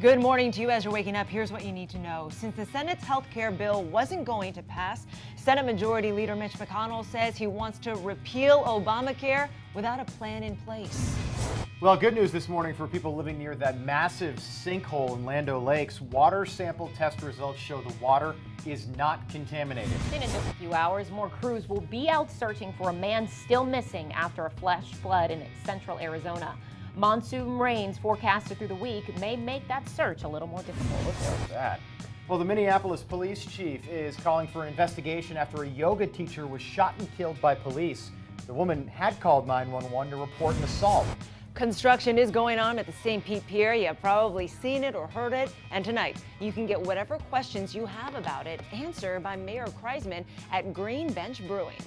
Good morning to you. As you're waking up, here's what you need to know. Since the Senate's health care bill wasn't going to pass, Senate Majority Leader Mitch McConnell says he wants to repeal Obamacare without a plan in place. Well, good news this morning for people living near that massive sinkhole in Land O'Lakes. Water sample test results show the water is not contaminated. In just a few hours, more crews will be out searching for a man still missing after a flash flood in central Arizona. Monsoon rains forecasted through the week may make that search a little more difficult. What's that? Well, the Minneapolis police chief is calling for an investigation after a yoga teacher was shot and killed by police. The woman had called 911 to report an assault. Construction is going on at the St. Pete Pier. You've probably seen it or heard it. And tonight, you can get whatever questions you have about it answered by Mayor Kreisman at Green Bench Brewing.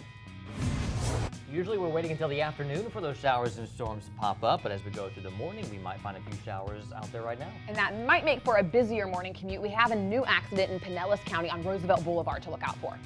Usually we're waiting until the afternoon for those showers and storms to pop up, but as we go through the morning, we might find a few showers out there right now. And that might make for a busier morning commute. We have a new accident in Pinellas County on Roosevelt Boulevard to look out for.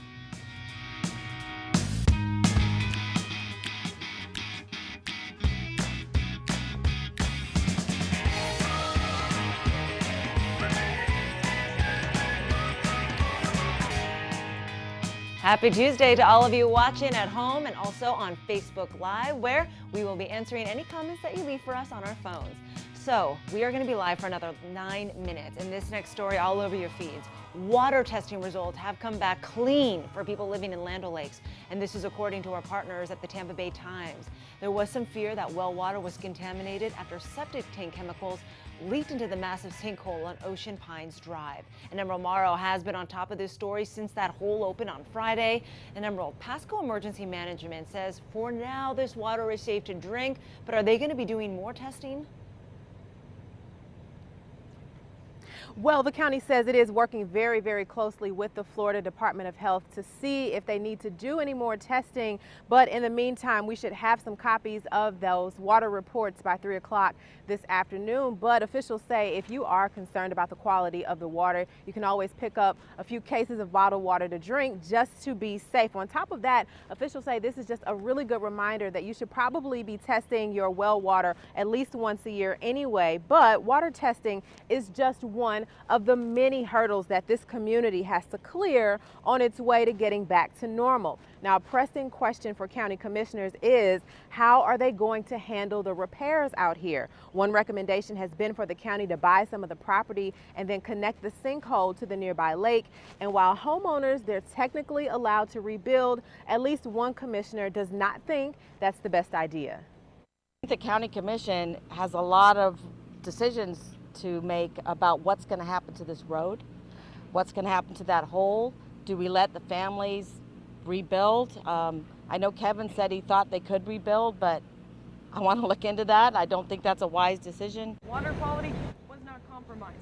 Happy Tuesday to all of you watching at home and also on Facebook Live, where we will be answering any comments that you leave for us on our phones. So we are going to be live for another 9 minutes. In this next story, all over your feeds, water testing results have come back clean for people living in Land O'Lakes. And this is according to our partners at the Tampa Bay Times. There was some fear that well water was contaminated after septic tank chemicals leaked into the massive sinkhole on Ocean Pines Drive. And Emerald Morrow has been on top of this story since that hole opened on Friday. And Emerald, Pasco Emergency Management says for now this water is safe to drink, but are they going to be doing more testing? Well, the county says it is working very, very closely with the Florida Department of Health to see if they need to do any more testing. But in the meantime, we should have some copies of those water reports by 3 o'clock this afternoon. But officials say if you are concerned about the quality of the water, you can always pick up a few cases of bottled water to drink just to be safe. On top of that, officials say this is just a really good reminder that you should probably be testing your well water at least once a year anyway. But water testing is just one of the many hurdles that this community has to clear on its way to getting back to normal. Now, a pressing question for county commissioners is how are they going to handle the repairs out here? One recommendation has been for the county to buy some of the property and then connect the sinkhole to the nearby lake. And while homeowners, they're technically allowed to rebuild, at least one commissioner does not think that's the best idea. The county commission has a lot of decisions to make about what's going to happen to this road, what's going to happen to that hole. Do we let the families rebuild? I know Kevin said he thought they could rebuild, but I want to look into that. I don't think that's a wise decision. Water quality was not compromised.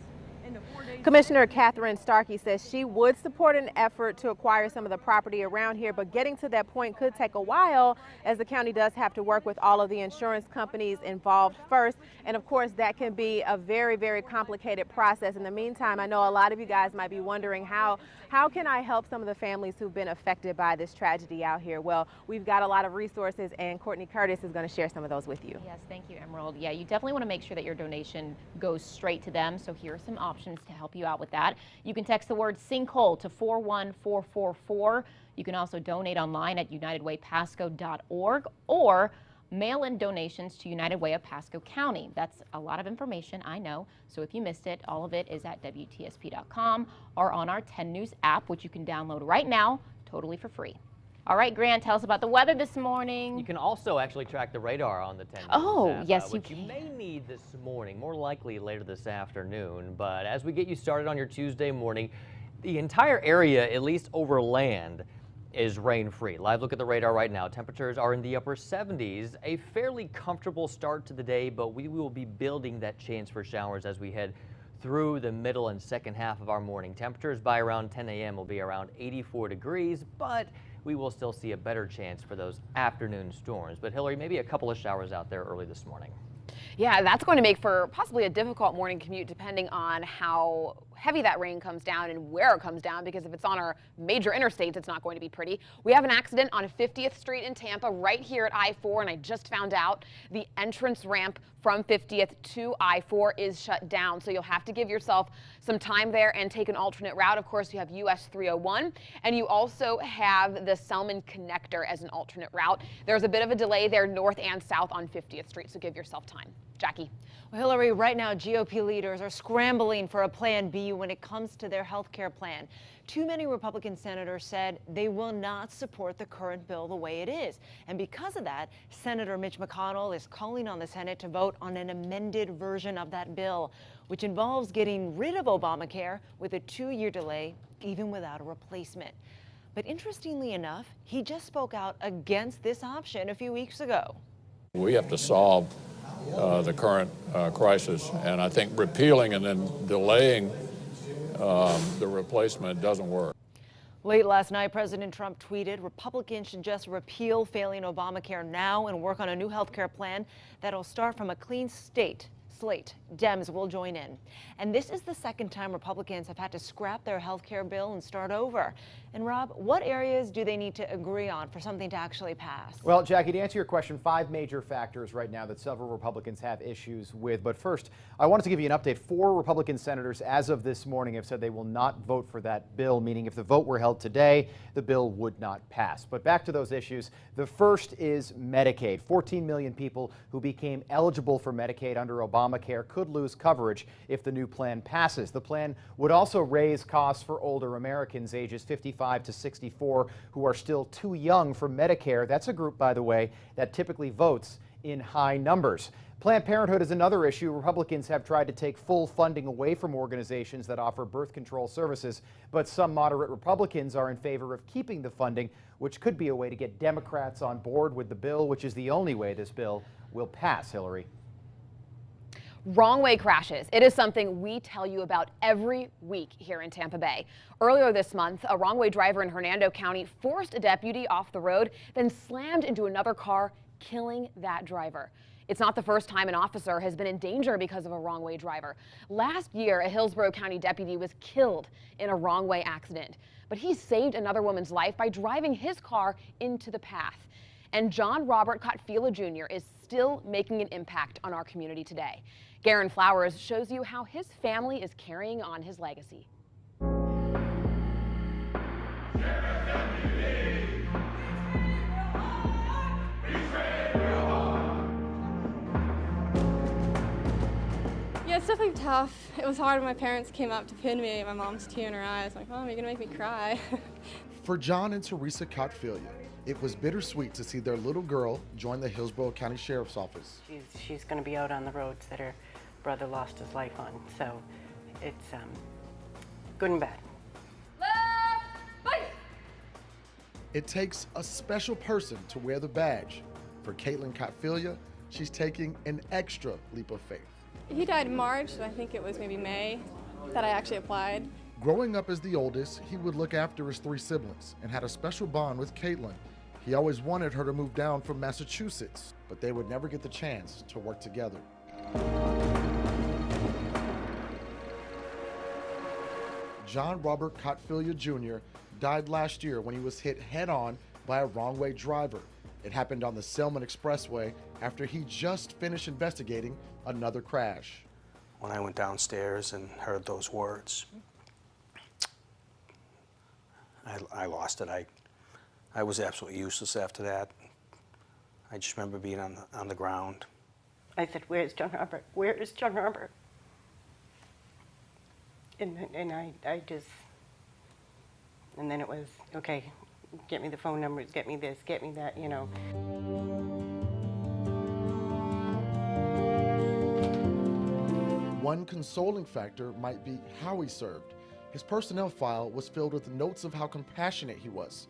In the 4 days Commissioner Catherine Starkey says she would support an effort to acquire some of the property around here, but getting to that point could take a while as the county does have to work with all of the insurance companies involved first. And of course, that can be a very, very complicated process. In the meantime, I know a lot of you guys might be wondering how can I help some of the families who've been affected by this tragedy out here? Well, we've got a lot of resources, and Courtney Curtis is going to share some of those with you. Yes, thank you, Emerald. Yeah, you definitely want to make sure that your donation goes straight to them. So here are some options to help you out with that. You can text the word sinkhole to 41444. You can also donate online at unitedwaypasco.org or mail in donations to United Way of Pasco County. That's a lot of information, I know. So if you missed it, all of it is at WTSP.com or on our 10 News app, which you can download right now, totally for free. All right, Grant, tell us about the weather this morning. You can also actually track the radar on the 10 News app, yes, which you may need this morning, more likely later this afternoon. But as we get you started on your Tuesday morning, the entire area, at least over land, is rain-free. Live look at the radar right now. Temperatures are in the upper 70s. A fairly comfortable start to the day, but we will be building that chance for showers as we head through the middle and second half of our morning. Temperatures by around 10 a.m. will be around 84 degrees, but we will still see a better chance for those afternoon storms. But Hillary, maybe a couple of showers out there early this morning. Yeah, that's going to make for possibly a difficult morning commute depending on how heavy that rain comes down and where it comes down, because if it's on our major interstates, it's not going to be pretty. We have an accident on 50th Street in Tampa right here at I-4, and I just found out the entrance ramp from 50th to I-4 is shut down. So you'll have to give yourself some time there and take an alternate route. Of course, you have US 301, and you also have the Selman Connector as an alternate route. There's a bit of a delay there north and south on 50th Street, so give yourself time. Jackie. Well, Hillary, right now GOP leaders are scrambling for a plan B when it comes to their health care plan. Too many Republican senators said they will not support the current bill the way it is. And because of that, Senator Mitch McConnell is calling on the Senate to vote on an amended version of that bill, which involves getting rid of Obamacare with a 2-year delay, even without a replacement. But interestingly enough, he just spoke out against this option a few weeks ago. We have to solve the current crisis, and I think repealing and then delaying the replacement doesn't work. Late last night, President Trump tweeted Republicans should just repeal failing Obamacare now and work on a new health care plan that'll start from a clean slate. Dems will join in. And this is the second time Republicans have had to scrap their health care bill and start over. And Rob, what areas do they need to agree on for something to actually pass? Well, Jackie, to answer your question, 5 major factors right now that several Republicans have issues with. But first, I wanted to give you an update. 4 Republican senators, as of this morning, have said they will not vote for that bill, meaning if the vote were held today, the bill would not pass. But back to those issues. The first is Medicaid. 14 million people who became eligible for Medicaid under Obamacare could lose coverage if the new plan passes. The plan would also raise costs for older Americans ages 55 to 64 who are still too young for Medicare. That's a group, by the way, that typically votes in high numbers. Planned Parenthood is another issue. Republicans have tried to take full funding away from organizations that offer birth control services, but some moderate Republicans are in favor of keeping the funding, which could be a way to get Democrats on board with the bill, which is the only way this bill will pass, Hillary. Wrong way crashes. It is something we tell you about every week here in Tampa Bay. Earlier this month, a wrong way driver in Hernando County forced a deputy off the road, then slammed into another car, killing that driver. It's not the first time an officer has been in danger because of a wrong way driver. Last year, a Hillsborough County deputy was killed in a wrong way accident, but he saved another woman's life by driving his car into the path. And John Robert Cotfila Jr. is still making an impact on our community today. Garen Flowers shows you how his family is carrying on his legacy. Yeah, it's definitely tough. It was hard when my parents came up to pin me. My mom's tear in her eyes. I'm like, Mom, you're gonna make me cry. For John and Teresa Cotfilia, it was bittersweet to see their little girl join the Hillsborough County Sheriff's Office. She's going to be out on the roads that her brother lost his life on, so it's good and bad. It takes a special person to wear the badge. For Caitlin Cotfilia, she's taking an extra leap of faith. He died in March, so I think it was maybe May that I actually applied. Growing up as the oldest, he would look after his 3 siblings and had a special bond with Caitlin. He always wanted her to move down from Massachusetts, but they would never get the chance to work together. John Robert Cotfilia Jr. died last year when he was hit head-on by a wrong-way driver. It happened on the Selman Expressway after he just finished investigating another crash. When I went downstairs and heard those words, I lost it. I was absolutely useless after that. I just remember being on the ground. I said, "Where's John Robert? Where is John Robert?" And I just, and then it was, okay, get me the phone numbers, get me this, get me that, you know. One consoling factor might be how he served. His personnel file was filled with notes of how compassionate he was,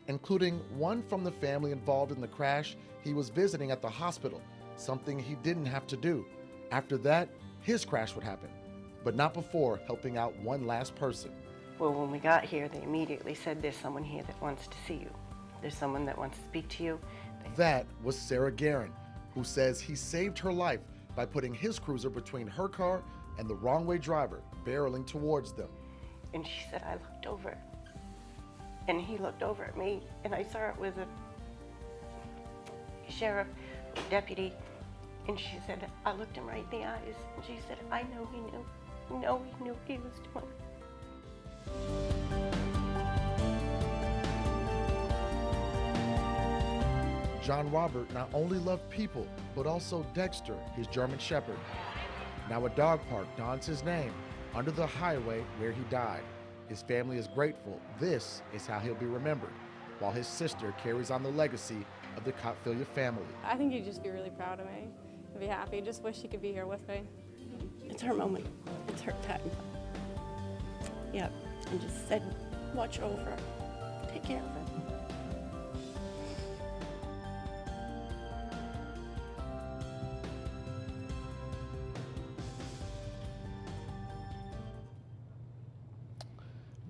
including one from the family involved in the crash he was visiting at the hospital, something he didn't have to do. After that, his crash would happen, but not before helping out one last person. Well, when we got here, they immediately said, "There's someone here that wants to see you. There's someone that wants to speak to you." That was Sarah Guerin, who says he saved her life by putting his cruiser between her car and the wrong-way driver barreling towards them. And she said, I looked over. And he looked over at me, and I saw it was a sheriff deputy. And she said, I looked him right in the eyes, and she said, I know he knew. No, he knew what he was doing. John Robert not only loved people, but also Dexter, his German Shepherd. Now a dog park dons his name under the highway where he died. His family is grateful. This is how he'll be remembered, while his sister carries on the legacy of the Cotfilia family. I think he'd just be really proud of me. He'd be happy. Just wish he could be here with me. It's her moment. It's her time. Yep. And just said, watch over her. Take care of her.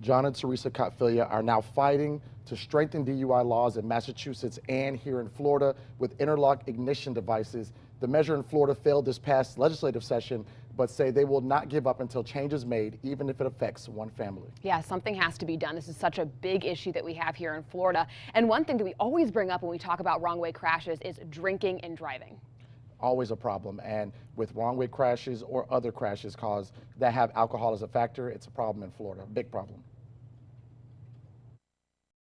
John and Teresa Cotfilia are now fighting to strengthen DUI laws in Massachusetts and here in Florida with interlock ignition devices. The measure in Florida failed this past legislative session, but say they will not give up until change is made, even if it affects one family. Yeah, something has to be done. This is such a big issue that we have here in Florida. And one thing that we always bring up when we talk about wrong-way crashes is drinking and driving. Always a problem, and with wrong-way crashes or other crashes that have alcohol as a factor, it's a problem in Florida, big problem.